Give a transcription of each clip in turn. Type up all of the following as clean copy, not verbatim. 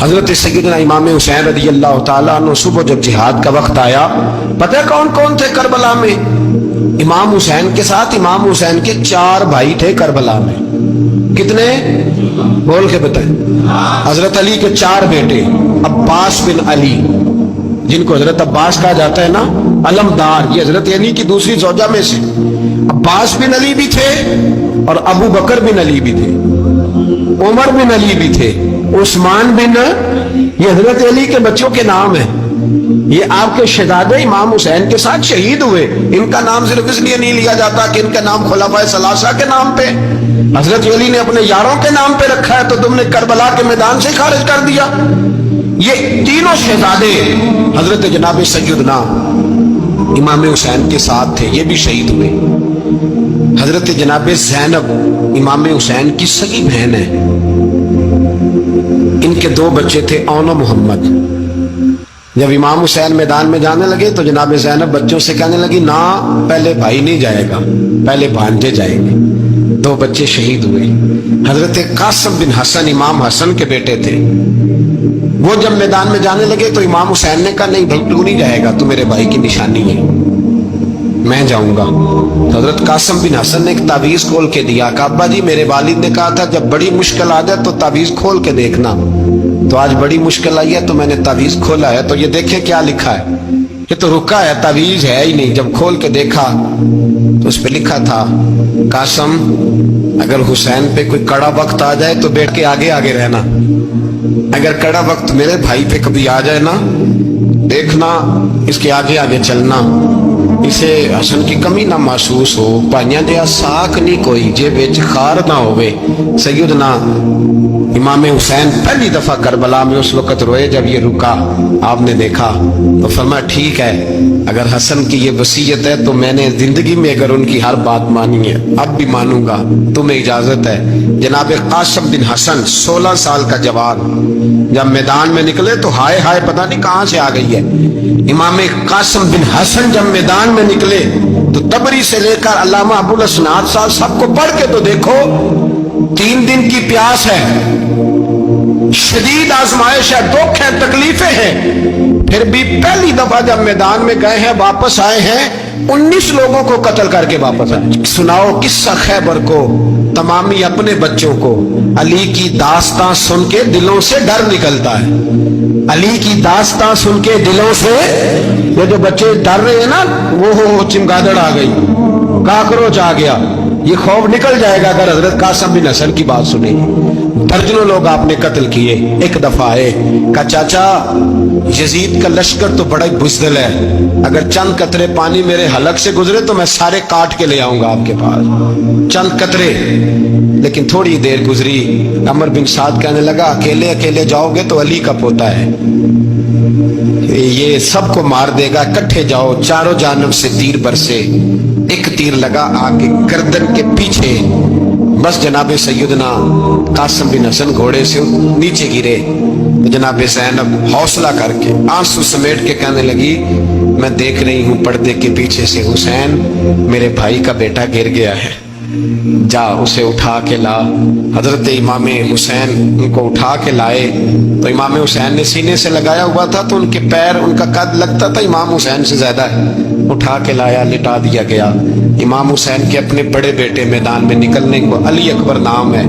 حضرت سیدنا امام حسین رضی اللہ تعالیٰ عنہ صبح جب جہاد کا وقت آیا، پتہ ہے کون کون تھے کربلا میں؟ امام حسین کے ساتھ امام حسین کے 4 بھائی تھے کربلا میں۔ کتنے؟ بول کے بتائیں۔ حضرت علی کے 4 بیٹے، عباس بن علی، جن کو حضرت عباس کہا جاتا ہے نا، علمدار، یہ حضرت علی کی دوسری زوجہ میں سے عباس بن علی بھی تھے، اور ابو بکر بن علی بھی تھے، عمر بن علی بھی تھے، عثمان بن، یہ حضرت علی کے بچوں کے نام ہیں۔ یہ آپ کے شہزادے امام حسین کے ساتھ شہید ہوئے، ان کا نام صرف اس لیے نہیں لیا جاتا کہ ان کا نام خلفائے ثلاثہ کے نام پہ، حضرت علی نے اپنے یاروں کے نام پہ رکھا ہے، تو تم نے کربلا کے میدان سے خارج کر دیا۔ یہ تینوں شہزادے حضرت جناب سیدنا امام حسین کے ساتھ تھے، یہ بھی شہید ہوئے۔ حضرت جناب زینب امام حسین کی سگی بہن ہے، ان کے 2 بچے تھے، اون و محمد۔ جب امام حسین میدان میں جانے لگے تو جناب زینب بچوں سے کہنے لگی، نہ پہلے بھائی نہیں جائے گا، پہلے بھانجے جائیں گے۔ 2 بچے شہید ہوئے۔ حضرت قاسم بن حسن امام حسن کے بیٹے تھے، وہ جب میدان میں جانے لگے تو امام حسین نے کہا، نہیں بھائی تو نہیں جائے گا، تو میرے بھائی کی نشانی ہے، میں جاؤں گا۔ حضرت قاسم بن حسن نے ایک تعویذ کھول کے دیا، کہ ابا جی میرے والد نے کہا تھا جب بڑی مشکل آ جائے تو تعویذ کھول کے دیکھنا، تو آج بڑی مشکل آئی ہے تو میں نے تعویذ کھولا ہے، تو یہ دیکھیں کیا لکھا ہے، یہ تو رکا ہے، تعویذ ہے ہی نہیں۔ جب کھول کے دیکھا تو اس پہ لکھا تھا، قاسم اگر حسین پہ کوئی کڑا وقت آ جائے تو بیٹھ کے آگے آگے رہنا، اگر کڑا وقت میرے بھائی پہ کبھی آ جائے نا، دیکھنا اس کے آگے آگے چلنا، اسے حسن کی کمی نہ محسوس ہو، پائیاں جہاں ساکھ نہیں کوئی جے وچ خار نہ ہوئے۔ سیدنا امام حسین پہلی دفعہ کربلا میں اس وقت روئے جب یہ رکا، آپ نے دیکھا تو فرمایا ٹھیک ہے، اگر حسن کی یہ وصیت ہے تو میں نے زندگی میں اگر ان کی ہر بات مانی ہے اب بھی مانوں گا، تمہیں اجازت ہے۔ جناب قاسم بن حسن 16 سال کا جوان جب میدان میں نکلے تو ہائے ہائے پتہ نہیں کہاں سے آ گئی ہے۔ امام قاسم بن حسن جب میدان میں نکلے تو تبری سے لے کر علامہ ابو الاسناد صاحب سب کو پڑھ کے تو دیکھو، 3 دن کی پیاس ہے، شدید آزمائش ہے، دکھ ہے، تکلیفیں ہیں، پھر بھی پہلی دفعہ جب میدان میں گئے ہیں واپس آئے ہیں 19 لوگوں کو قتل کر کے واپس آئے۔ سناؤ قصہ خیبر کو، تمامی اپنے بچوں کو، علی کی داستان سن کے دلوں سے ڈر نکلتا ہے، علی کی داستان سن کے دلوں سے، یہ جو بچے ڈر رہے ہیں نا، وہ چمگادڑ آ گئی، کاکروچ آ گیا، یہ خوف نکل جائے گا اگر حضرت قاسم بن حسن کی بات سنیں۔ درجنوں لوگ آپ نے قتل کیے۔ ایک دفعہ آئے، کہا چاچا یزید کا لشکر تو بڑا ہی بزدل ہے، اگر چند قطرے پانی میرے حلق سے گزرے تو میں سارے کاٹ کے لے آؤں گا آپ کے پاس، چند قطرے۔ لیکن تھوڑی دیر گزری، عمر بن سعد کہنے لگا اکیلے اکیلے جاؤ گے تو علی کا پوتا ہے، یہ سب کو مار دے گا، اکٹھے جاؤ۔ چاروں جانب سے تیر برسے، ایک تیر لگا آگے گردن کے پیچھے، بس جناب سیدنا قاسم بن حسن گھوڑے سے نیچے گرے۔ جناب زینب حوصلہ کر کے آنسو سمیٹ کے کہنے لگی، میں دیکھ رہی ہوں پردے کے پیچھے سے حسین میرے بھائی کا بیٹا گر گیا ہے، جا اسے اٹھا کے لا۔ حضرت امام حسین ان کو اٹھا کے لائے تو امام حسین نے سینے سے لگایا ہوا تھا تو ان کے پیر، ان کا قد لگتا تھا امام حسین سے زیادہ ہے، اٹھا کے لایا، لٹا دیا گیا۔ امام حسین کے اپنے بڑے بیٹے میدان میں نکلنے کو، علی اکبر نام ہے،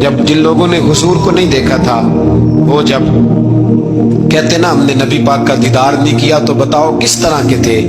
جب جن لوگوں نے حضور کو نہیں دیکھا تھا وہ جب کہتے نا ہم نے نبی پاک کا دیدار نہیں کیا تو بتاؤ کس طرح کے تھے،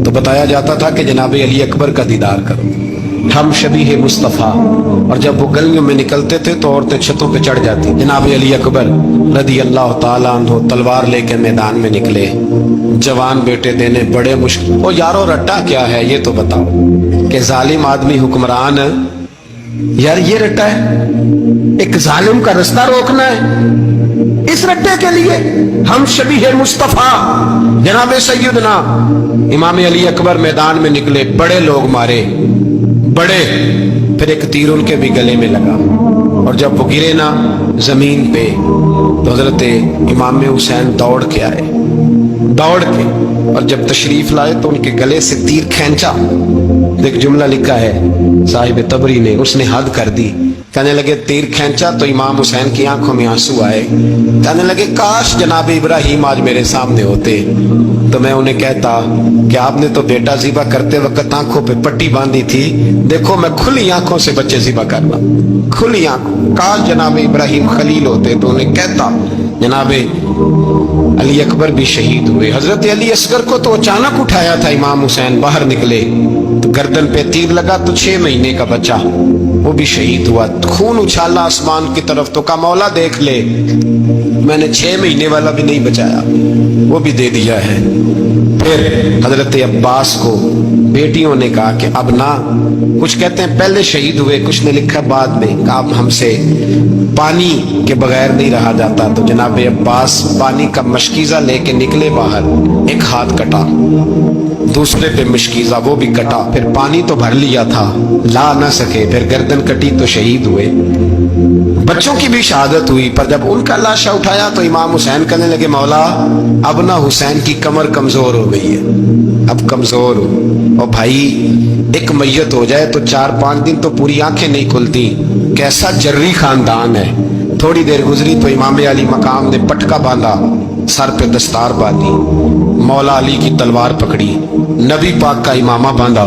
تو بتایا جاتا تھا کہ جناب علی اکبر کا دیدار کرو، ہم شبیہ مصطفیٰ۔ اور جب وہ گلیوں میں نکلتے تھے تو عورتیں چھتوں پہ چڑھ جاتی۔ جناب علی اکبر رضی اللہ تعالیٰ عنہ تلوار لے کے میدان میں نکلے، جوان بیٹے دینے بڑے مشکل۔ او یارو رٹا کیا ہے یہ تو بتاؤ، کہ ظالم آدمی حکمران، یار یہ رٹا ہے، ایک ظالم کا رستہ روکنا ہے، اس رٹے کے لیے ہم شبیہ مصطفیٰ۔ جناب سیدنا امام علی اکبر میدان میں نکلے، بڑے لوگ مارے، بڑے، پھر ایک تیر ان کے بھی گلے میں لگا، اور جب وہ گرے نا زمین پہ تو حضرت امام حسین دوڑ کے آئے، دوڑ کے، اور جب تشریف لائے تو ان کے گلے سے تیر کھینچا۔ ایک جملہ لکھا ہے صاحب تبری نے، اس نے حد کر دی، कहने लगे तीर खींचा तो इमाम हुसैन की आंखों में आंसू आए। कहने लगे काश जनाब इब्राहिम आज मेरे सामने होते तो मैं उन्हें कहता कि आपने तो बेटा ज़िबा करते वक्त आंखों पे पट्टी बांधी थी, देखो मैं खुली आंखों से बच्चे ज़िबा करना, खुली आंखों। काश जनाब इब्राहिम खलील होते तो उन्हें कहता। जनाब अली अकबर भी शहीद हुए। हजरत अली असगर को तो अचानक उठाया था इमाम हुसैन, बाहर निकले तो गर्दन पे तीर लगा तो 6 महीने का बच्चा वो भी शहीद हुआ। खून उछाला आसमान की तरफ तो कहा मौला देख ले, मैंने 6 महीने वाला भी नहीं बचाया, वो भी दे दिया है। फिर हजरत अब्बास को बेटियों ने कहा कि अब ना, कुछ कहते हैं पहले शहीद हुए, कुछ ने लिखा बाद में, अब हमसे पानी के बगैर नहीं रहा जाता। तो जनाब अब्बास पानी का मशकीज़ा लेके निकले बाहर, एक हाथ कटा, दूसरे पे मशकीज़ा वो भी कटा, फिर पानी तो भर लिया था, ला ना सके, फिर गर्दन कटी तो शहीद हुए। बच्चों की भी शहादत हुई, पर जब उनका लाशा उठाया तो इमाम हुसैन कहने लगे मौला अब ना हुसैन की कमर कमजोर हो गई है, अब कमजोर हो। और भाई एक मैयत हो जाए तो 4-5 दिन तो पूरी आंखें नहीं खुलती, कैसा जर्री खानदान है। थोड़ी देर गुजरी तो इमाम अली मकाम ने पटका बांधा, सर पे दस्तार बांधी, मौला अली की तलवार पकड़ी, नबी पाक का इमामा बांधा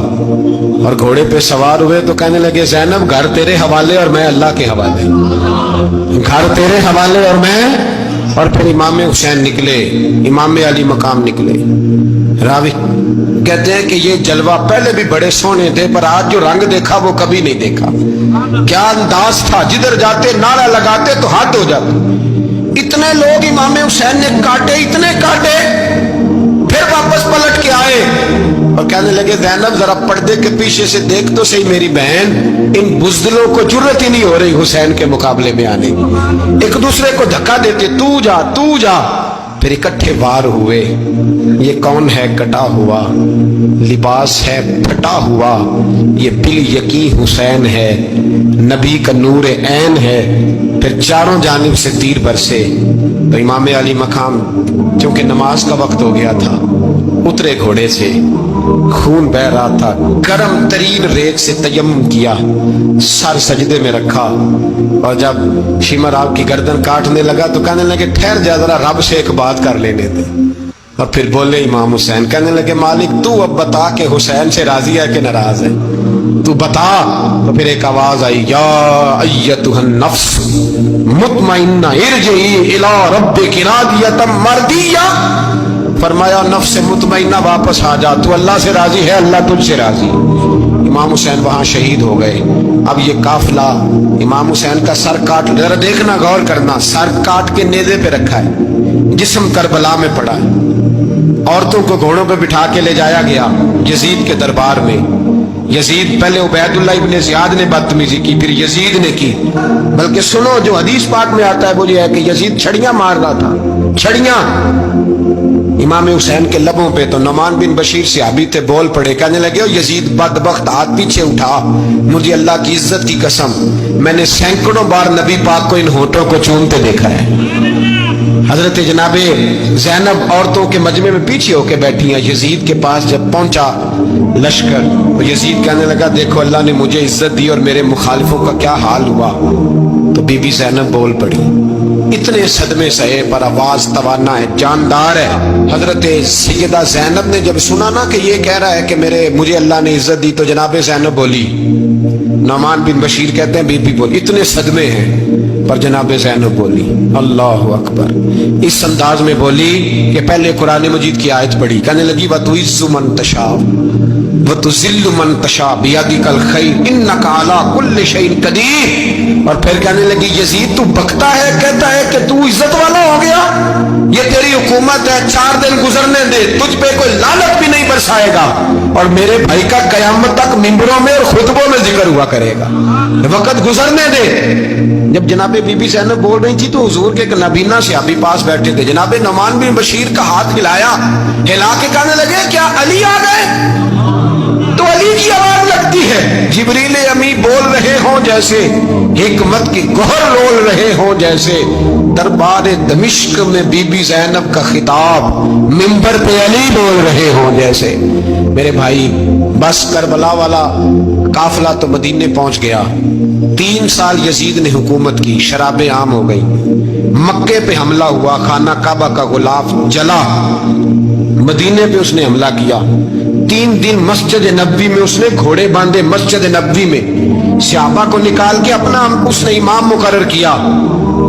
और घोड़े पे सवार हुए तो कहने लगे ज़ैनब घर तेरे हवाले और मैं अल्लाह के हवाले, घर तेरे हवाले और मैं। और फिर इमाम हुसैन निकले, इमाम अली मकाम निकले। रावी कहते हैं कि ये जलवा पहले भी बड़े सोने थे, पर आज जो रंग देखा वो कभी नहीं देखा। क्या अंदाज था, जिधर जाते नारा लगाते तो हाथ हो जाते। इतने लोग इमाम हुसैन ने काटे, इतने काटे, फिर वापस पलट के आए और कहने लगे ज़ैनब जरा पर्दे के पीछे से देख तो सही मेरी बहन, इन बुज़दिलों को जुर्रत ही नहीं हो रही हुसैन के मुकाबले में आने, एक दूसरे को धक्का देते, तू जा तू जा। फिर इकट्ठे वार हुए। ये कौन है कटा हुआ, लिबास है फटा हुआ, ये बिल यकीन हुसैन है, नबी का नूर ऐन है। फिर चारों जानिब से तीर बरसे तो इमाम अली मकाम चूंकि नमाज का वक्त हो गया था, उतरे घोड़े से, खून बह रहा था, गर्म तरीन रेत से तयम्मुम किया, सर सजदे में रखा और जब शिमर आपकी गर्दन काटने लगा तो कहने लगे ठहर जा जरा, रब से एक बात कर लेने दे। और फिर बोले इमाम हुसैन, कहने लगे मालिक तू अब बता कि हुसैन से राजी है कि नाराज है, तू बता। तो फिर एक आवाज आई, या अय्यतुहन नफ्स मुतमइन्ना इरजिई इला रब्बिकी रादियतम मर्दिया। फरमाया नफ्स मुतमइन्ना वापस आ जा, तू अल्लाह से राजी है, अल्लाह तुझसे राजी। इमाम हुसैन वहां शहीद हो गए। अब ये काफिला इमाम हुसैन का सर काट, जरा देखना गौर करना, सर काट के नेज़े पे रखा है, जिस्म करबला में पड़ा है। औरतों को घोड़ों पे बिठा के ले जाया गया यजीद के दरबार में। यजीद पहले उबैदुल्ला इब्ने ज़ियाद ने बदतमीजी की, फिर यजीद ने की। बल्कि सुनो जो हदीस पाक में आता है वो ये है कि यजीद छड़ियां मार रहा था, छड़ियां इमाम हुसैन के लबों पे। तो नौमान बिन बशीर सहाबी थे, बोल पड़े, कहने लगे ओ यजीद बदबख्त, हाथ पीछे उठा, मुझे अल्लाह की इज्जत की कसम मैंने सैकड़ों बार नबी पाक को इन होठों को चूमते देखा है। हजरत जनाबे ज़ैनब औरतों के मजमे में पीछे होके बैठी हैं। यजीद के पास जब पहुंचा लश्कर तो यजीद कहने लगा देखो अल्लाह ने मुझे इज्जत दी और मेरे मुखालिफों का क्या हाल हुआ। तो बीबी ज़ैनब बोल पड़ी, इतने सदमे सहे पर आवाज तवाना है, जानदार है। हजरत सैयदा ज़ैनब ने जब सुना ना कि ये कह रहा है कि मुझे अल्लाह ने इज्जत दी, तो जनाबे ज़ैनब बोली, नौमान बिन बशीर कहते हैं बीबी बोली, इतने सदमे हैं पर जनाबे ज़ैनब बोली अल्लाह अकबर, इस अंदाज में बोली कि पहले कुरान मजीद की आयत पढ़ी, कहने लगी वतुइज़्ज़ु मन तशा वतुज़िल्लु मन तशा बियदिकल खैर इन्नका अला कुल्लि शैइन कदीर। और फिर कहने लगी यजीद तू बकता है, कहता है कि तू इज्जत वाला हो गया, ये तेरी हुकूमत है, 4 दिन गुजरने दे, तुझ पे कोई लानत भी नहीं बरसाएगा और मेरे भाई का कयामत तक मिंबरों में और खुतबों में जिक्र हुआ करेगा, वक्त गुजरने दे। जब जनाबे बीबी ज़ैनब बोल रही थी तो हुजूर के एक नबीना सहाबी पास बैठे थे, जनाबे नौमान बिन बशीर का हाथ हिलाया, हिला के कहने लगे क्या अली आ गए? तो वली की आवाज लगती है, जिब्रील अमी बोल रहे हों जैसे, हिकमत की गोहर रोल रहे हों जैसे, दरबार दमिश्क में बीबी ज़ैनब का खिताब मिंबर पे अली बोल रहे हों जैसे। मेरे भाई, बस करबला वाला काफिला तो मदीने पहुंच गया। 3 साल यजीद ने हुकूमत की, शराबें आम हो गई, मक्के पे हमला हुआ, खाना काबा का गुलाफ जला, मदीने पे उसने हमला किया। 3 दिन मस्जिद नबवी में उसने घोड़े बांधे, मस्जिद नबवी में सहाबा को निकाल के अपना उसने इमाम मुकर्रर किया,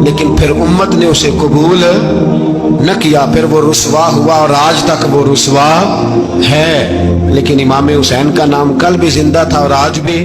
लेकिन फिर उम्मत ने उसे कबूल न किया। फिर वो रुसवा हुआ और आज तक वो रुसवा है। लेकिन इमाम हुसैन का नाम कल भी जिंदा था और आज भी